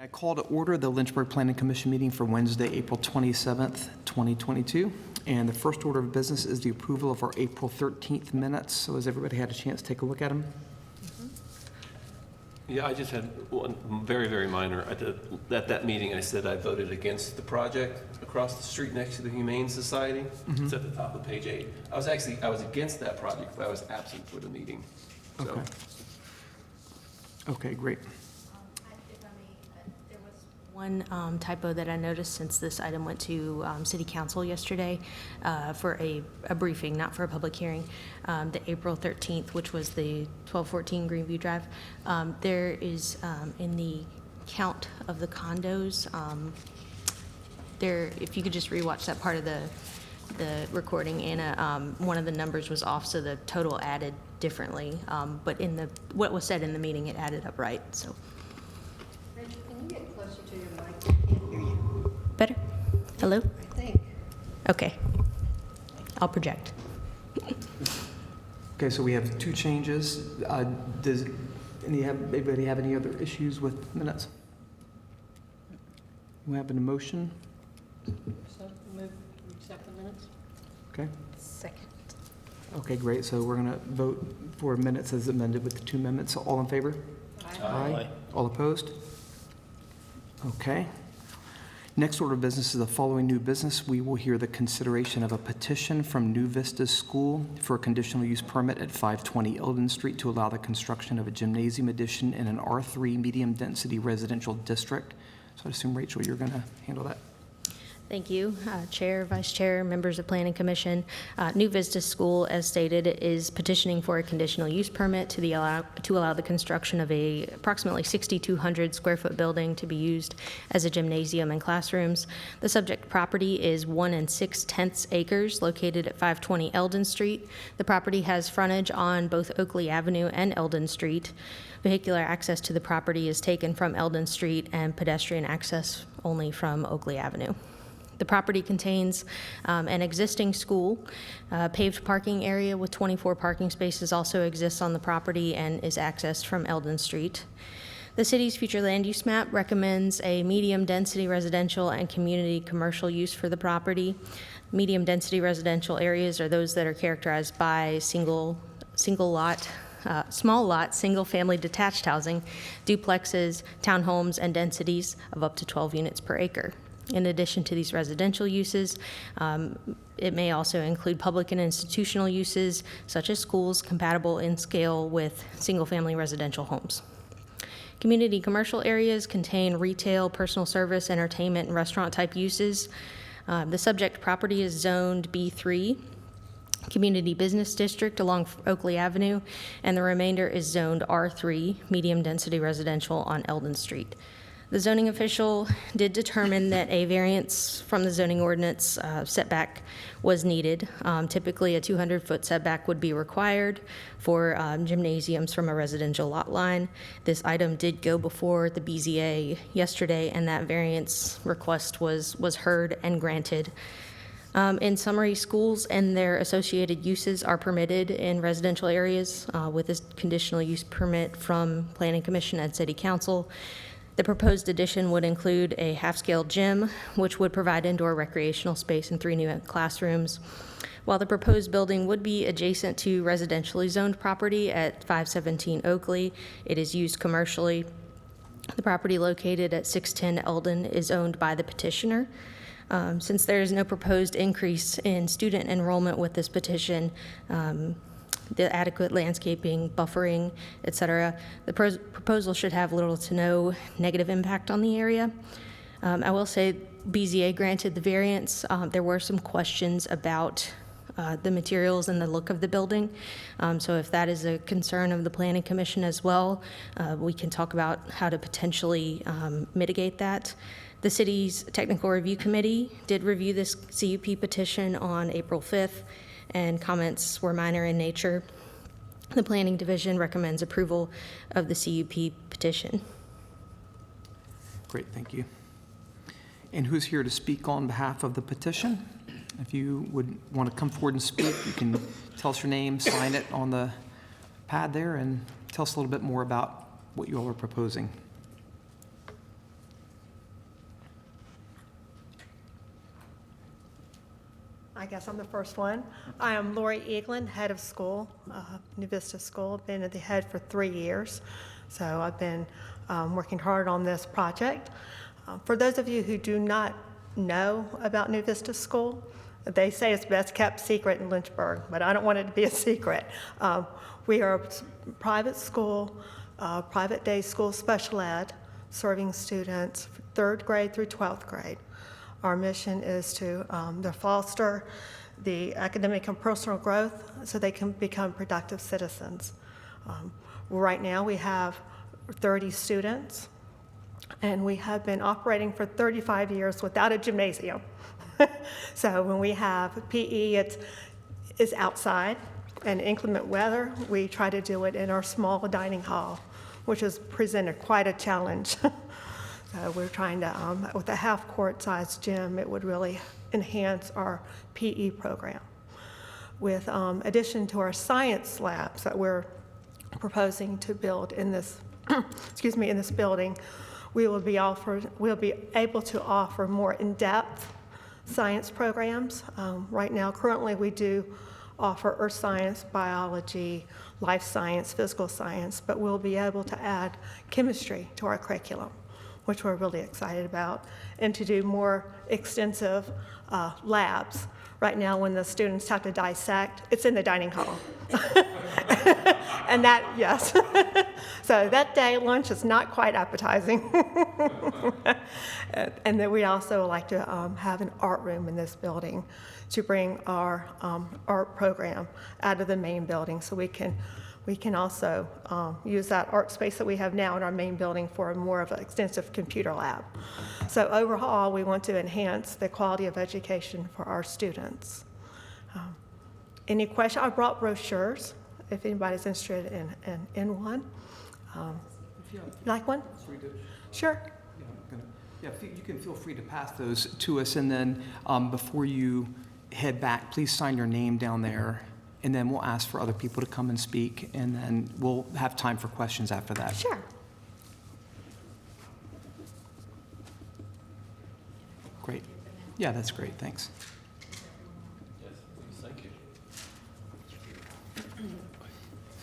I call to order the Lynchburg Planning Commission meeting for Wednesday, April 27th, 2022. And the first order of business is the approval of our April 13th minutes. So has everybody had a chance to take a look at them? Yeah, I just had one very, very minor. At that meeting, I said I voted against the project across the street next to the Humane Society. It's at the top of page 8. I was against that project, but I was absent for the meeting. So. Okay. Okay, great. If I may, there was one typo that I noticed since this item went to City Council yesterday for a briefing, not for a public hearing. The April 13th, which was the 1214 Greenview Drive, there is in the count of the condos, there, if you could just rewatch that part of the recording, Anna, one of the numbers was off, so the total added differently. But in the what was said in the meeting, it added up right. So. Rachel, can you get closer to your mic? I can't hear you. Better? Hello? I think. Okay. I'll project. Okay, so we have two changes. Does anybody have any other issues with minutes? We have an motion. So move, accept the minutes? Okay. Second. Okay, great. So we're going to vote for minutes as amended with the two amendments. All in favor? Aye. All opposed? Okay. Next order of business is the following new business. We will hear the consideration of a petition from New Vista School for a conditional use permit at 520 Eldon Street to allow the construction of a gymnasium addition in an R3 medium-density residential district. So I assume, Rachel, you're going to handle that. Thank you, Chair, Vice Chair, members of Planning Commission. New Vista School, as stated, is petitioning for a conditional use permit to allow the construction of a approximately 6,200 square foot building to be used as a gymnasium and classrooms. The subject property is 1 6/10 acres located at 520 Eldon Street. The property has frontage on both Oakley Avenue and Eldon Street. Vehicular access to the property is taken from Eldon Street and pedestrian access only from Oakley Avenue. The property contains an existing school. Paved parking area with 24 parking spaces also exists on the property and is accessed from Eldon Street. The city's future land use map recommends a medium-density residential and community commercial use for the property. Medium-density residential areas are those that are characterized by small lot, single-family detached housing, duplexes, townhomes, and densities of up to 12 units per acre. In addition to these residential uses, it may also include public and institutional uses, such as schools, compatible in scale with single-family residential homes. Community commercial areas contain retail, personal service, entertainment, and restaurant-type uses. The subject property is zoned B3, Community Business District along Oakley Avenue, and the remainder is zoned R3, medium-density residential on Eldon Street. The zoning official did determine that a variance from the zoning ordinance setback was needed. Typically, a 200-foot setback would be required for gymnasiums from a residential lot line. This item did go before the BZA yesterday, and that variance request was heard and granted. In summary, schools and their associated uses are permitted in residential areas with a conditional use permit from Planning Commission and City Council. The proposed addition would include a half-scale gym, which would provide indoor recreational space and 3 new classrooms. While the proposed building would be adjacent to residentially zoned property at 517 Oakley, it is used commercially. The property located at 610 Eldon is owned by the petitioner. Since there is no proposed increase in student enrollment with this petition, the adequate landscaping, buffering, etc., the proposal should have little to no negative impact on the area. I will say BZA granted the variance. There were some questions about the materials and the look of the building. So if that is a concern of the Planning Commission as well, we can talk about how to potentially mitigate that. The city's Technical Review Committee did review this CUP petition on April 5th, and comments were minor in nature. The Planning Division recommends approval of the CUP petition. Great, thank you. And who's here to speak on behalf of the petition? If you would want to come forward and speak, you can tell us your name, sign it on the pad there, and tell us a little bit more about what you all are proposing. I guess I'm the first one. I am Lori Eaglin, head of school, New Vista School. Been at the head for 3 years, so I've been working hard on this project. For those of you who do not know about New Vista School, they say it's best kept secret in Lynchburg, but I don't want it to be a secret. We are a private school, private day school special ed, serving students from 3rd grade through 12th grade. Our mission is to foster the academic and personal growth so they can become productive citizens. Right now we have 30 students, and we have been operating for 35 years without a gymnasium. So when we have PE, it's outside, and inclement weather, we try to do it in our small dining hall, which has presented quite a challenge. So we're trying to, with a half-court sized gym, it would really enhance our PE program. With addition to our science labs that we're proposing to build in this, excuse me, in this building, we'll be able to offer more in-depth science programs. Right now, currently, we do offer earth science, biology, life science, physical science, but we'll be able to add chemistry to our curriculum, which we're really excited about, and to do more extensive labs. Right now, when the students have to dissect, it's in the dining hall. And that, yes. So that day, lunch is not quite appetizing. And then we also like to have an art room in this building to bring our art program out of the main building, so we can also use that art space that we have now in our main building for more of an extensive computer lab. So overall, we want to enhance the quality of education for our students. Any question? I brought brochures if anybody's interested in one. Like one? Sure. Yeah, you can feel free to pass those to us, and then before you head back, please sign your name down there, and then we'll ask for other people to come and speak, and then we'll have time for questions after that. Sure. Great. Yeah, that's great. Thanks. Yes, please, thank you.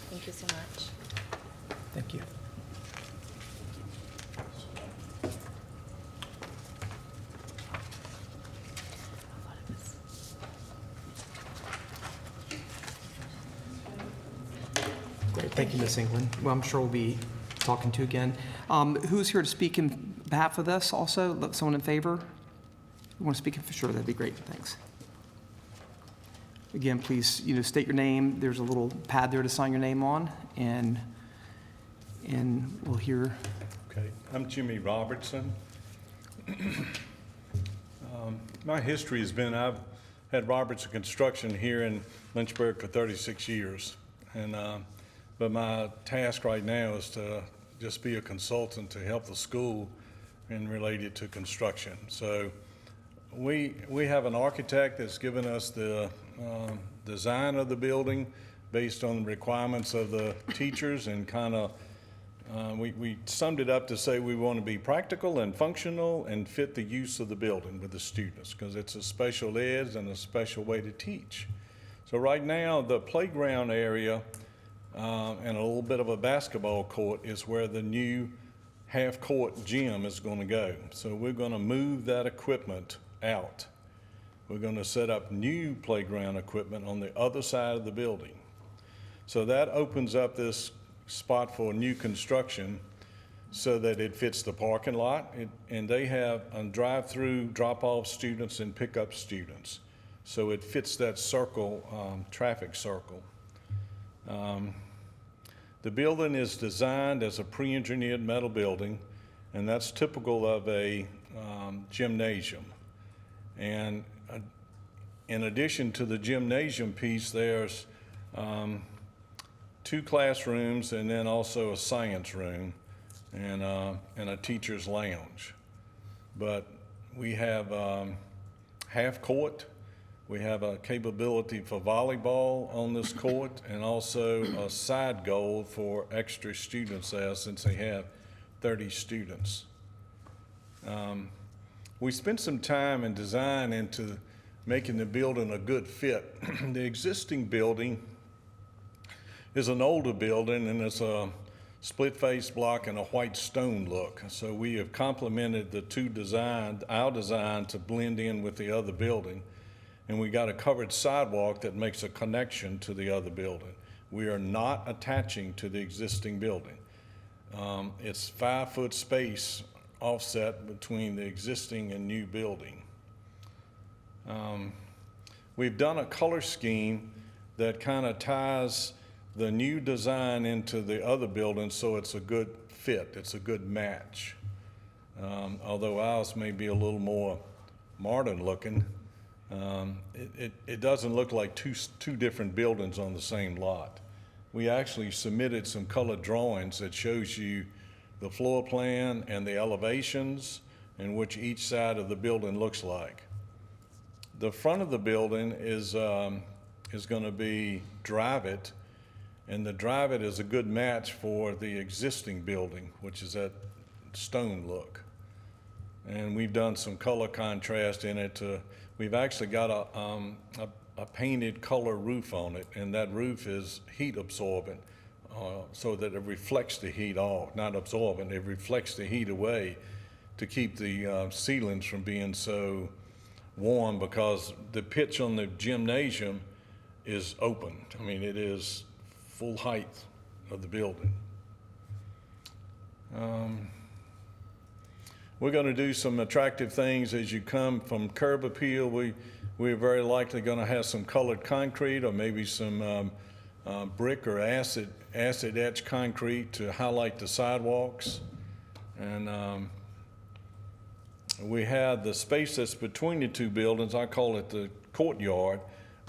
Thank you so much. Thank you. Great. Thank you, Ms. England. Well, I'm sure we'll be talking to you again. Who's here to speak in behalf of this also? Someone in favor? You want to speak in for sure? That'd be great. Thanks. Again, please, state your name. There's a little pad there to sign your name on, and we'll hear. Okay, I'm Jimmy Robertson. My history has been I've had Robertson Construction here in Lynchburg for 36 years, and but my task right now is to just be a consultant to help the school and related to construction. So we have an architect that's given us the design of the building based on the requirements of the teachers, and kind of we summed it up to say we want to be practical and functional and fit the use of the building with the students, because it's a special ed and a special way to teach. So right now, the playground area and a little bit of a basketball court is where the new half-court gym is going to go. So we're going to move that equipment out. We're going to set up new playground equipment on the other side of the building. So that opens up this spot for new construction so that it fits the parking lot. And they have a drive-through, drop-off students and pick-up students. So it fits that circle, traffic circle. The building is designed as a pre-engineered metal building, and that's typical of a gymnasium. And in addition to the gymnasium piece, there's 2 classrooms and then also a science room and a teacher's lounge. But we have half court. We have a capability for volleyball on this court, and also a side goal for extra students there, since they have 30 students. We spent some time in design into making the building a good fit. The existing building is an older building, and it's a split-face block and a white stone look. So we have complemented our design to blend in with the other building. And we got a covered sidewalk that makes a connection to the other building. We are not attaching to the existing building. It's 5-foot space offset between the existing and new building. We've done a color scheme that kind of ties the new design into the other building, so it's a good fit, it's a good match. Although ours may be a little more modern looking, it doesn't look like two different buildings on the same lot. We actually submitted some colored drawings that shows you the floor plan and the elevations and which each side of the building looks like. The front of the building is going to be Drive-It, and the Drive-It is a good match for the existing building, which is that stone look. And we've done some color contrast in it. We've actually got a painted color roof on it, and that roof is heat absorbent, so that it reflects the heat off, not absorbent, it reflects the heat away to keep the ceilings from being so warm, because the pitch on the gymnasium is open. I mean, it is full height of the building. We're going to do some attractive things as you come from curb appeal. We're very likely going to have some colored concrete, or maybe some brick or acid etched concrete to highlight the sidewalks. And we have the space that's between the two buildings. I call it the courtyard.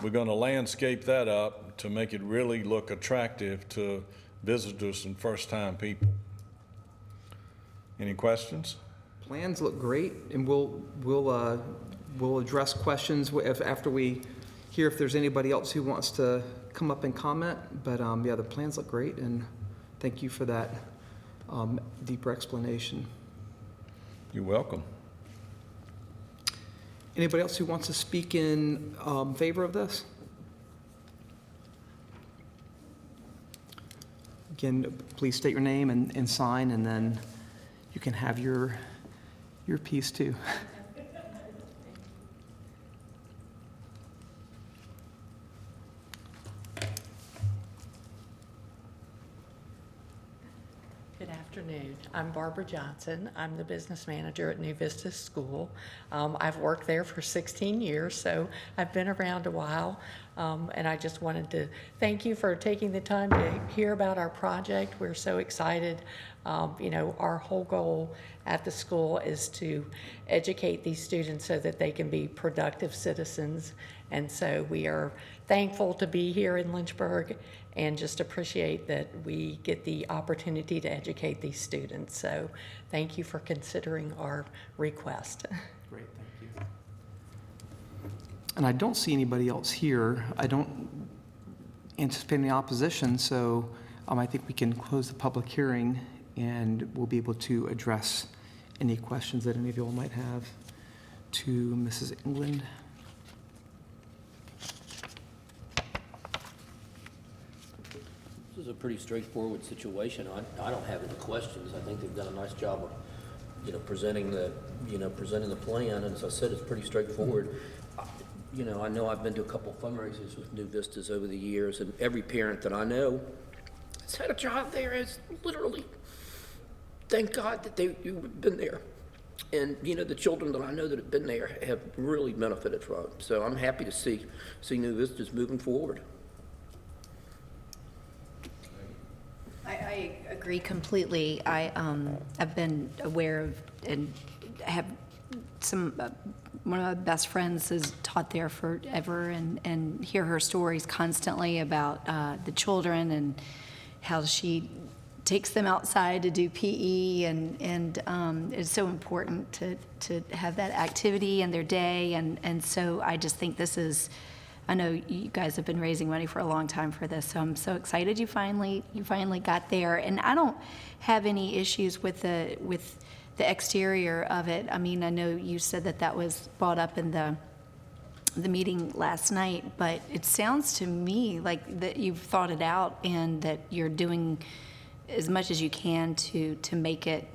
We're going to landscape that up to make it really look attractive to visitors and first-time people. Any questions? Plans look great, and we'll address questions after we hear if there's anybody else who wants to come up and comment. But yeah, the plans look great, and thank you for that deeper explanation. You're welcome. Anybody else who wants to speak in favor of this? Again, please state your name and sign, and then you can have your piece too. Good afternoon. I'm Barbara Johnson. I'm the business manager at New Vista School. I've worked there for 16 years, so I've been around a while. And I just wanted to thank you for taking the time to hear about our project. We're so excited. Our whole goal at the school is to educate these students so that they can be productive citizens. And so we are thankful to be here in Lynchburg and just appreciate that we get the opportunity to educate these students. So thank you for considering our request. Great, thank you. And I don't see anybody else here. I don't anticipate any opposition, so I think we can close the public hearing, and we'll be able to address any questions that any of you all might have to Mrs. England. This is a pretty straightforward situation. I don't have any questions. I think they've done a nice job of, presenting the plan. And as I said, it's pretty straightforward. I know I've been to a couple fundraisers with New Vistas over the years, and every parent that I know that's had a child there has literally, thank God that you've been there. And, the children that I know that have been there have really benefited from it. So I'm happy to see New Vistas moving forward. I agree completely. I've been aware of and have one of my best friends has taught there forever, and hear her stories constantly about the children and how she takes them outside to do PE, and it's so important to have that activity in their day, and so I just think this is, I know you guys have been raising money for a long time for this, so I'm so excited you finally got there. And I don't have any issues with the exterior of it. I mean, I know you said that was brought up in the the meeting last night, but it sounds to me like that you've thought it out and that you're doing as much as you can to make it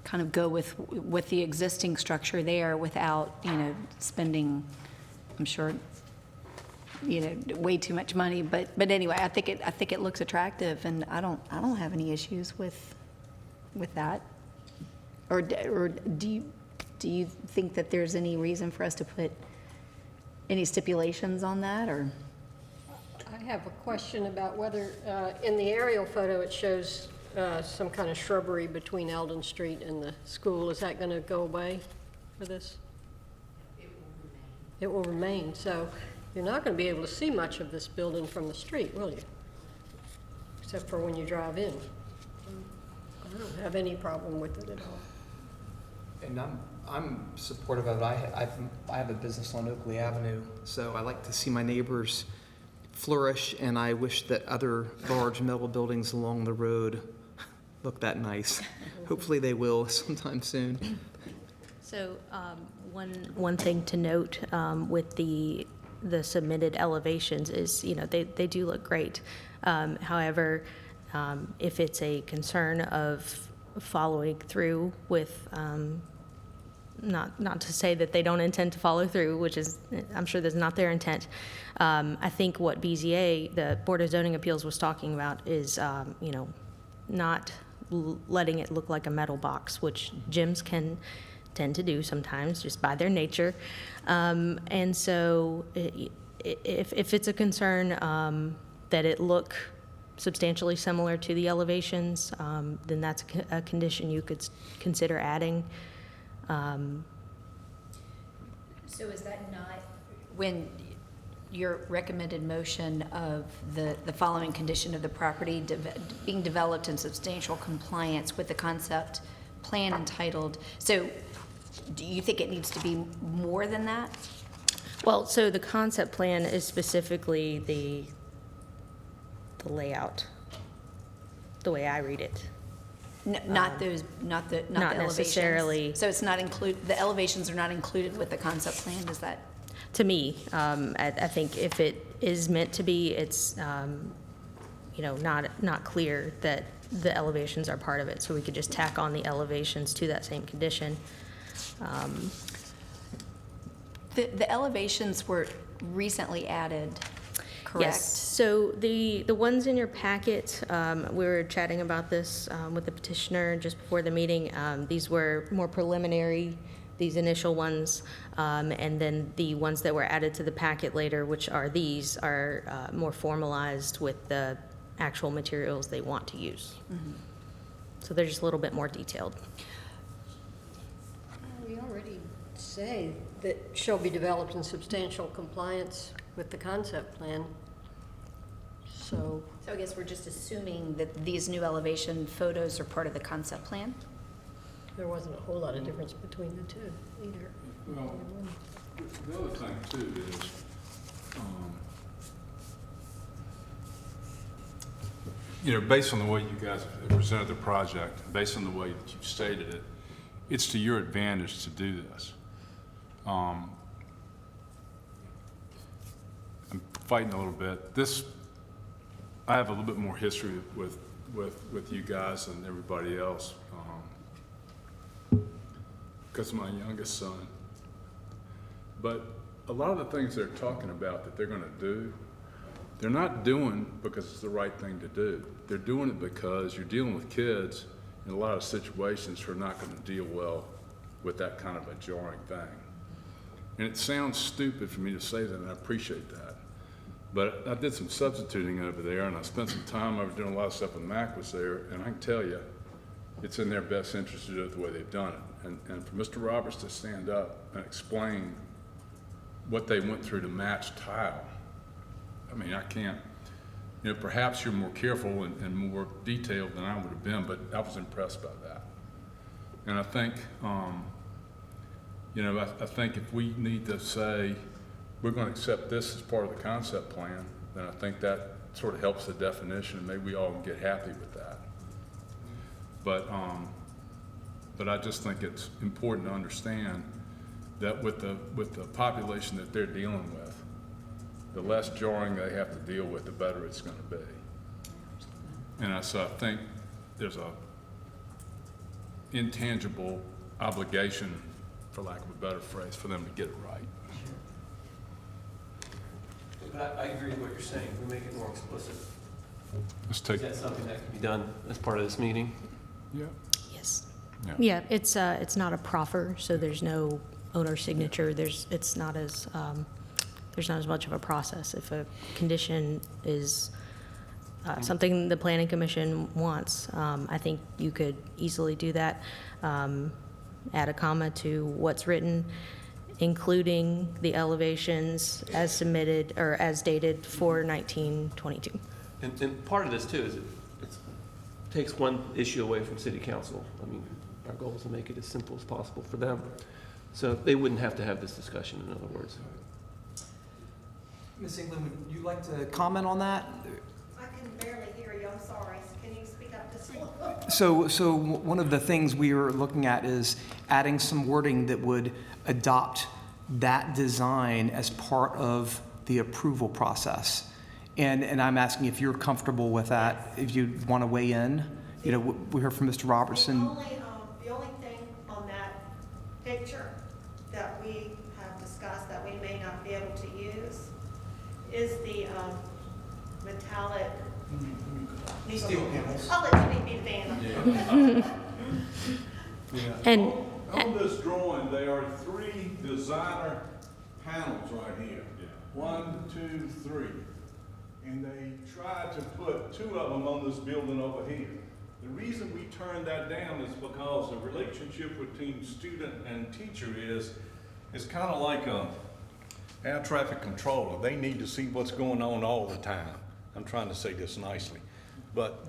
kind of go with the existing structure there without, spending, I'm sure, way too much money. But anyway, I think it looks attractive, and I don't have any issues with that. Or do you think that there's any reason for us to put any stipulations on that, or? I have a question about whether, in the aerial photo, it shows some kind of shrubbery between Eldon Street and the school. Is that going to go away for this? It will remain. So you're not going to be able to see much of this building from the street, will you? Except for when you drive in. I don't have any problem with it at all. And I'm supportive of it. I have a business on Oakley Avenue, so I like to see my neighbors flourish, and I wish that other large metal buildings along the road look that nice. Hopefully they will sometime soon. So one thing to note with the submitted elevations is, they do look great. However, if it's a concern of following through with, not to say that they don't intend to follow through, which is, I'm sure that's not their intent. I think what BZA, the Board of Zoning Appeals, was talking about is, not letting it look like a metal box, which gyms can tend to do sometimes just by their nature. And so if it's a concern that it look substantially similar to the elevations, then that's a condition you could consider adding. So is that not, when your recommended motion of the following condition of the property being developed in substantial compliance with the concept plan entitled, so do you think it needs to be more than that? Well, so the concept plan is specifically the layout, the way I read it. Not the elevations? Not necessarily. So it's not the elevations are not included with the concept plan, is that? To me, I think if it is meant to be, it's, not clear that the elevations are part of it, so we could just tack on the elevations to that same condition. The elevations were recently added, correct? Yes, so the ones in your packet, we were chatting about this with the petitioner just before the meeting. These were more preliminary, these initial ones, and then the ones that were added to the packet later, which are these, are more formalized with the actual materials they want to use. Mm-hmm. So they're just a little bit more detailed. We already say that shall be developed in substantial compliance with the concept plan. So I guess we're just assuming that these new elevation photos are part of the concept plan? there wasn't a whole lot of difference between the two either. Well, the other thing too is, based on the way you guys have presented the project, based on the way that you've stated it, it's to your advantage to do this. I'm fighting a little bit. I have a little bit more history with you guys than everybody else, because of my youngest son. But a lot of the things they're talking about that they're going to do, they're not doing because it's the right thing to do. They're doing it because you're dealing with kids in a lot of situations who are not going to deal well with that kind of a jarring thing. And it sounds stupid for me to say that, and I appreciate that. But I did some substituting over there, and I spent some time. I was doing a lot of stuff when Mac was there, and I can tell you, it's in their best interest to do it the way they've done it. And for Mr. Roberts to stand up and explain what they went through to match tile, I mean, I can't, perhaps you're more careful and more detailed than I would have been, but I was impressed by that. And I think, I think if we need to say, we're going to accept this as part of the concept plan, then I think that sort of helps the definition, and maybe we all can get happy with that. But I just think it's important to understand that with the population that they're dealing with, the less jarring they have to deal with, the better it's gonna be. And so I think there's a intangible obligation, for lack of a better phrase, for them to get it right. But I agree with what you're saying. We make it more explicit. Let's Is take, that something that can be done as part of this meeting? yeah. Yes. Yeah. Yeah, it's not a proffer, so there's no owner signature. It's not as, there's not as much of a process. If a condition is something the planning commission wants, I think you could easily do that. Add a comma to what's written, including the elevations as submitted or as dated for 1922. And part of this too is it takes one issue away from city council. I mean, our goal is to make it as simple as possible for them. So they wouldn't have to have this discussion, in other words. Ms. England, would you like to comment on that? I can barely hear you, I'm sorry. Can you speak up just a little? So one of the things we are looking at is adding some wording that would adopt that design as part of the approval process. And I'm asking if you're comfortable with that, if you want to weigh in. You know, we heard from Mr. Robertson. The only thing on that picture that we have discussed that we may not be able to use is the metallic. Steel panels. I'll let you be fan. And On this drawing, there are 3 designer panels right here. 1, 2, 3. And they tried to put 2 of them on this building over here. The reason we turned that down is because the relationship between student and teacher is kind of like a air traffic controller. They need to see what's going on all the time. I'm trying to say this nicely. But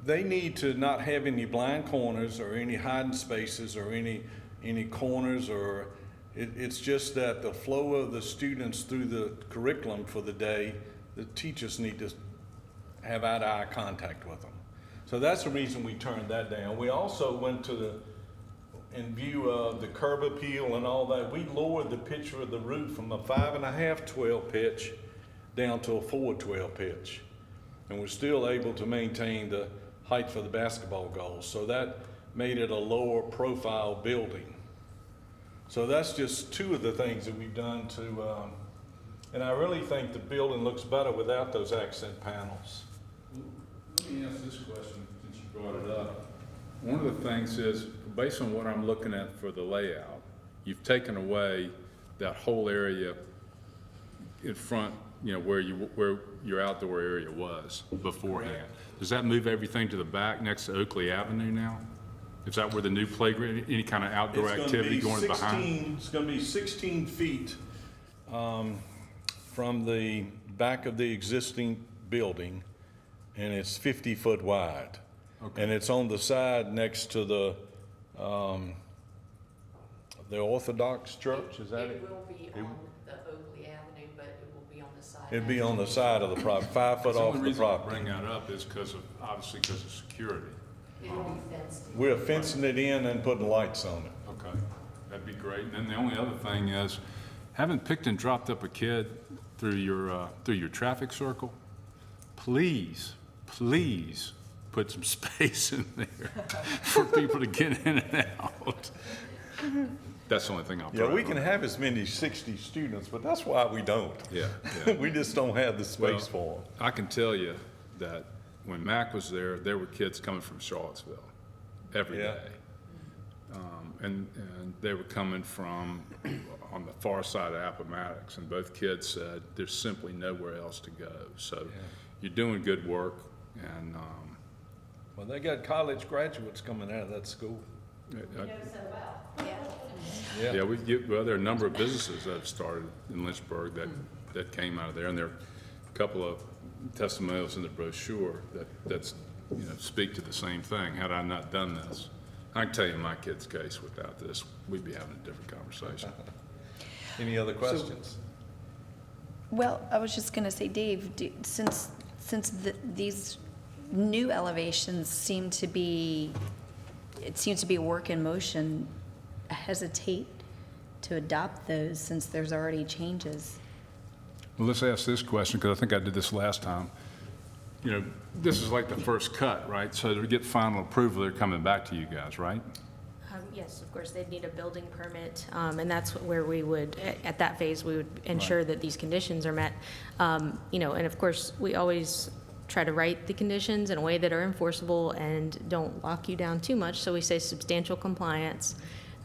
they need to not have any blind corners or any hiding spaces or any corners, or it's just that the flow of the students through the curriculum for the day, the teachers need to have eye-to-eye contact with them. So that's the reason we turned that down. We also went in view of the curb appeal and all that, we lowered the pitch of the roof from a 5.5 12 pitch down to a 4 12 pitch. And we're still able to maintain the height for the basketball goals. So that made it a lower profile building. So that's just 2 of the things that we've done to, and I really think the building looks better without those accent panels. Let me ask this question, since you brought it up. One of the things is, based on what I'm looking at for the layout, you've taken away that whole area in front, you know, where your outdoor area was beforehand. Does that move everything to the back next to Oakley Avenue now? Is that where the new playground, any kind of outdoor activity going behind? It's gonna be 16 feet from the back of the existing building, and it's 50 foot wide. Okay. And it's on the side next to the Orthodox Church, is that it? It will be on the Oakley Avenue, but it will be on the side. It'd be on the side of the property, 5 foot off the The only reason I property. bring that up is obviously because of security. It will be fenced. We're fencing it in and putting lights on it. Okay, that'd be great. And then the only other thing is, haven't picked and dropped up a kid through your traffic circle? Please put some space in there for people to get in and out. That's the only thing I'll. Yeah, we can have as many as 60 students, but that's why we don't. Yeah. We just don't have the space for them. I can tell you that when Mac was there were kids coming from Charlottesville every Yeah. day. And they were coming from on the far side of Appomattox, and both kids said there's simply nowhere else to go. So you're doing good work, and Well, they got college graduates coming out of that school. yeah, well, there are a number of businesses that have started in Lynchburg that came out of there, and there are a couple of testimonials in the brochure that's speak to the same thing. Had I not done this, I can tell you in my kid's case, without this, we'd be having a different conversation. Any other questions? Well, I was just going to say, Dave, since these new elevations seem to be a work in motion, hesitate to adopt those since there's already changes? Well, let's ask this question, because I think I did this last time. You know, this is like the first cut, right? So to get final approval, they're coming back to you guys, right? Yes, of course, they'd need a building permit, and that's where we would, at that phase, we would ensure that these conditions are met. You know, and of course, we always try to write the conditions in a way that are enforceable and don't lock you down too much, so we say substantial compliance.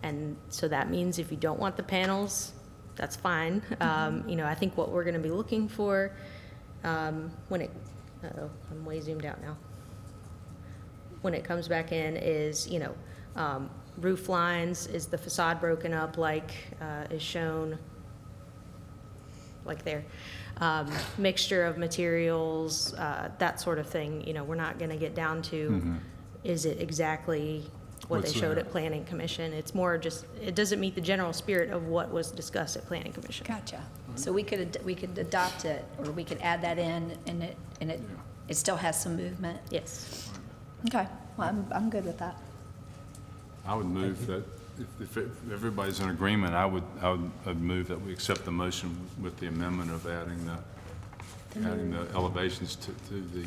And so that means if you don't want the panels, that's fine. You know, I think what we're gonna be looking for, when it, I'm way zoomed out now. When it comes back in is, you know, roof lines, is the facade broken up like is shown, like there? Mixture of materials, that sort of thing. You know, we're not gonna get down to, is it exactly what they What's showed there? at Planning Commission? It's more just, it doesn't meet the general spirit of what was discussed at Planning Commission. Gotcha. So we could adopt it, or we could add that in, and it still has some movement? Yes. Okay, well, I'm good with that. I would move that, if everybody's in agreement, I would move that we accept the motion with the amendment of adding the elevations to the,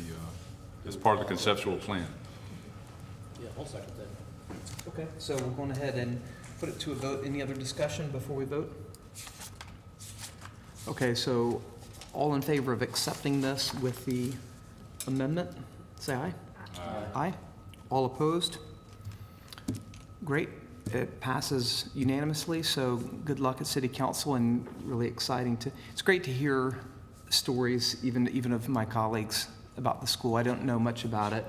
as part of the conceptual plan. Yeah, I'll second that. Okay, so we're going ahead and put it to a vote. Any other discussion before we vote? Okay, so all in favor of accepting this with the amendment, say aye. Aye. All opposed? Great. It passes unanimously, so good luck at City Council, and really exciting to, it's great to hear stories, even of my colleagues, about the school. I don't know much about it.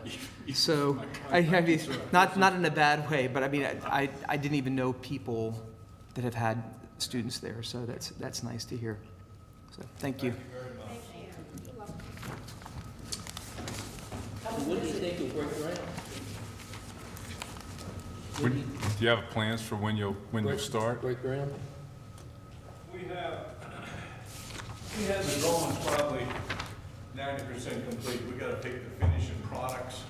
So, I mean, not in a bad way, but I mean, I didn't even know people that have had students there, so that's nice to hear. So, thank you. When do you think you'll break ground? Do you have plans for when you'll start? Break ground? We have the drawings probably 90% complete. We gotta pick the finishing products,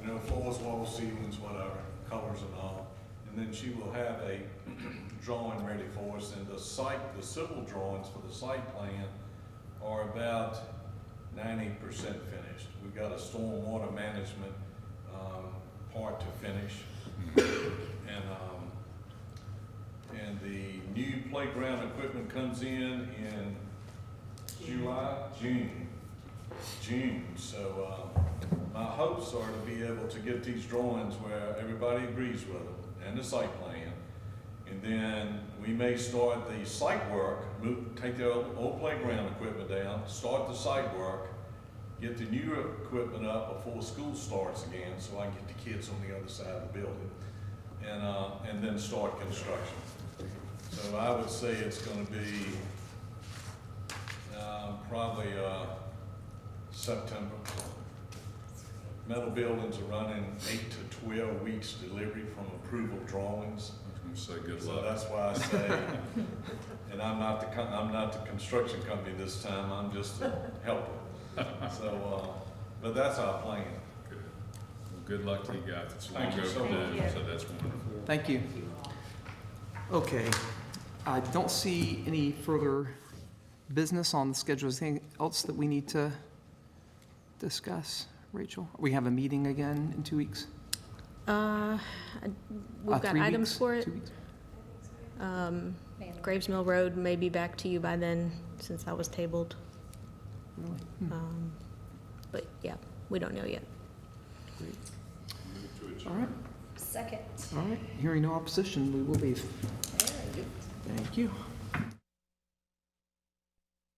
you know, floors, walls, ceilings, whatever, colors and all. And then she will have a drawing ready for us. And the civil drawings for the site plan are about 90% finished. We've got a stormwater management part to finish. And the new playground equipment comes in June. So my hopes are to be able to get these drawings where everybody agrees with them and the site plan. And then we may start the site work, take the old playground equipment down, start the site work, get the new equipment up before school starts again, so I can get the kids on the other side of the building, and then start construction. So I would say it's gonna be probably September. Metal buildings are running 8 to 12 weeks delivery from approval drawings. I was gonna say good So luck. that's why I say, and I'm not the construction company this time, I'm just a helper. So, but that's our plan. Good. Well, good luck to you guys. It's long Thank you so overdue, much. so that's wonderful. Thank you. Okay, I don't see any further business on the schedule. Is there anything else that we need to discuss, Rachel? We have a meeting again in 2 weeks? We've got 3 items weeks? for it. 2 weeks? Graves Mill Road may be back to you by then, since that was tabled. Really? But yeah, we don't know yet. All right, Second. all right. Hearing no opposition, we will leave. Thank you.